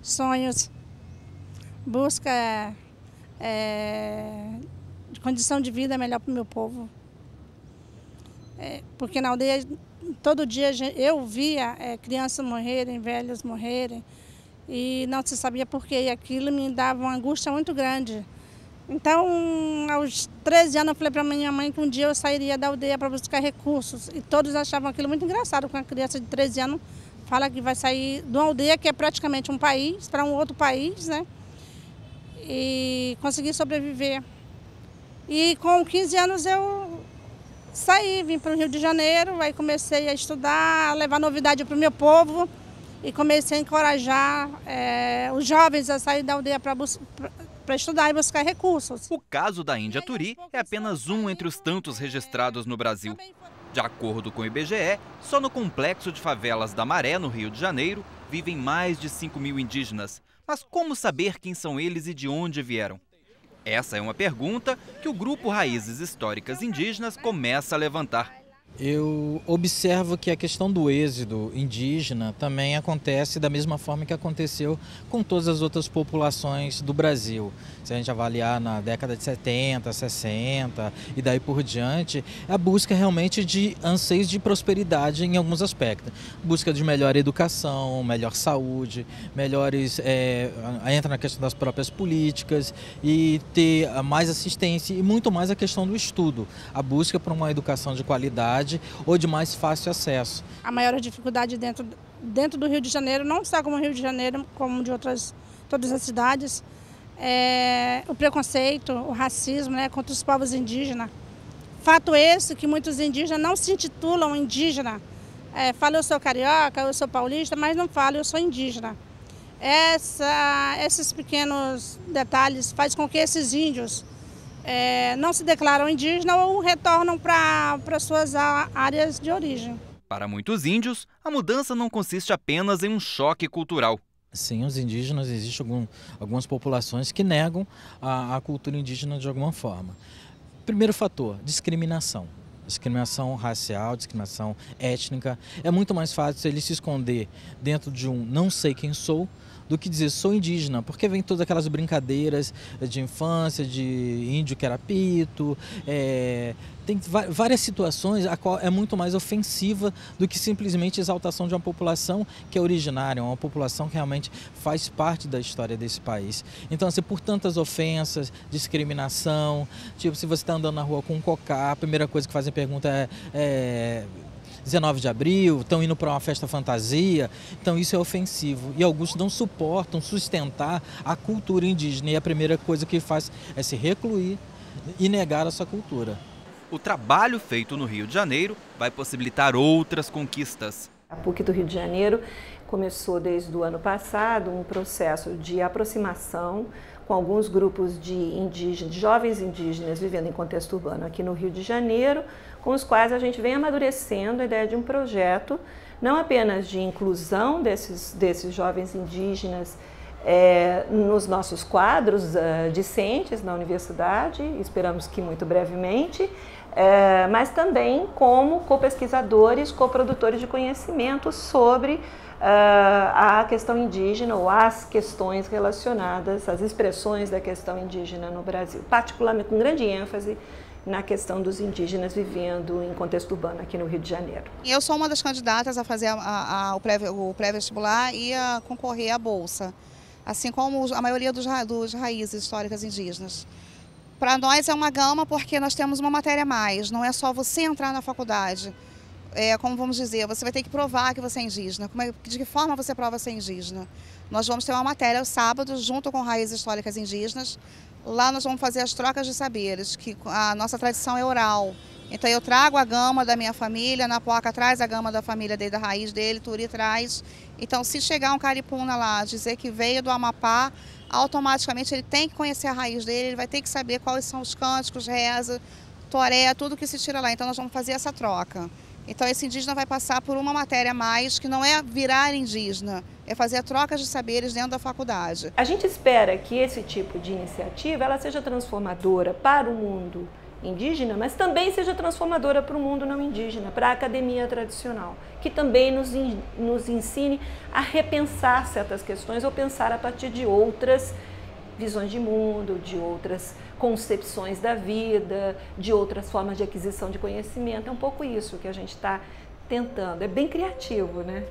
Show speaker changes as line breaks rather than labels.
sonhos, busca de condição de vida melhor para o meu povo. Porque na aldeia, todo dia eu via crianças morrerem, velhos morrerem, e não se sabia por quê, e aquilo me dava uma angústia muito grande. Então, aos 13 anos, eu falei para minha mãe que um dia eu sairia da aldeia para buscar recursos, e todos achavam aquilo muito engraçado, com uma criança de 13 anos fala que vai sair de uma aldeia que é praticamente um país, para um outro país, né? E conseguir sobreviver. E com 15 anos eu saí, vim para o Rio de Janeiro, aí comecei a estudar, a levar novidade para o meu povo e comecei a encorajar os jovens a sair da aldeia para estudar e buscar recursos.
O caso da Índia Turi é apenas um entre os tantos registrados no Brasil. De acordo com o IBGE, só no complexo de favelas da Maré, no Rio de Janeiro, vivem mais de 5.000 indígenas. Mas como saber quem são eles e de onde vieram? Essa é uma pergunta que o Grupo Raízes Históricas Indígenas começa a levantar.
Eu observo que a questão do êxodo indígena também acontece da mesma forma que aconteceu com todas as outras populações do Brasil. Se a gente avaliar na década de 70, 60 e daí por diante, a busca realmente de anseios de prosperidade em alguns aspectos. Busca de melhor educação, melhor saúde, melhores... entra na questão das próprias políticas e ter mais assistência e muito mais a questão do estudo. A busca por uma educação de qualidade ou de mais fácil acesso.
A maior dificuldade dentro do Rio de Janeiro, não só como o Rio de Janeiro, como de todas as cidades, é o preconceito, o racismo, né, contra os povos indígenas. Fato esse que muitos indígenas não se intitulam indígena. Falam eu sou carioca, eu sou paulista, mas não falam eu sou indígena. Esses pequenos detalhes fazem com que esses índios não se declaram indígenas ou retornam para suas áreas de origem.
Para muitos índios, a mudança não consiste apenas em um choque cultural.
Sim, os indígenas, existem algumas populações que negam a cultura indígena de alguma forma. Primeiro fator, discriminação. Discriminação racial, discriminação étnica. É muito mais fácil ele se esconder dentro de um não sei quem sou, do que dizer sou indígena, porque vem todas aquelas brincadeiras de infância, de índio que era pito, tem várias situações a qual é muito mais ofensiva do que simplesmente exaltação de uma população que é originária, uma população que realmente faz parte da história desse país. Então, assim, por tantas ofensas, discriminação, tipo, se você está andando na rua com um cocá, a primeira coisa que fazem pergunta é 19 de abril, estão indo para uma festa fantasia, então isso é ofensivo. E alguns não suportam sustentar a cultura indígena e a primeira coisa que faz é se recluir e negar a sua cultura.
O trabalho feito no Rio de Janeiro vai possibilitar outras conquistas.
A PUC do Rio de Janeiro começou desde o ano passado um processo de aproximação com alguns grupos de jovens indígenas vivendo em contexto urbano aqui no Rio de Janeiro, com os quais a gente vem amadurecendo a ideia de um projeto, não apenas de inclusão desses jovens indígenas nos nossos quadros discentes na universidade, esperamos que muito brevemente, mas também como co-pesquisadores, co-produtores de conhecimento sobre a questão indígena ou as questões relacionadas, as expressões da questão indígena no Brasil, particularmente com grande ênfase na questão dos indígenas vivendo em contexto urbano aqui no Rio de Janeiro.
Eu sou uma das candidatas a fazer o pré-vestibular e a concorrer à Bolsa, assim como a maioria dos raízes históricas indígenas. Para nós é uma gama porque nós temos uma matéria a mais, não é só você entrar na faculdade. Como vamos dizer, você vai ter que provar que você é indígena. De que forma você prova ser indígena? Nós vamos ter uma matéria aos sábados, junto com Raízes Históricas Indígenas. Lá nós vamos fazer as trocas de saberes, que a nossa tradição é oral. Então eu trago a gama da minha família, Napoca traz a gama da família dele, da raiz dele, Turi traz. Então se chegar um caripuna lá, dizer que veio do Amapá, automaticamente ele tem que conhecer a raiz dele, ele vai ter que saber quais são os cânticos, reza, toré, tudo que se tira lá. Então nós vamos fazer essa troca. Então esse indígena vai passar por uma matéria a mais, que não é virar indígena, é fazer trocas de saberes dentro da faculdade.
A gente espera que esse tipo de iniciativa ela seja transformadora para o mundo indígena, mas também seja transformadora para o mundo não indígena, para a academia tradicional, que também nos ensine a repensar certas questões ou pensar a partir de outras visões de mundo, de outras concepções da vida, de outras formas de aquisição de conhecimento. É um pouco isso que a gente está tentando. É bem criativo, né?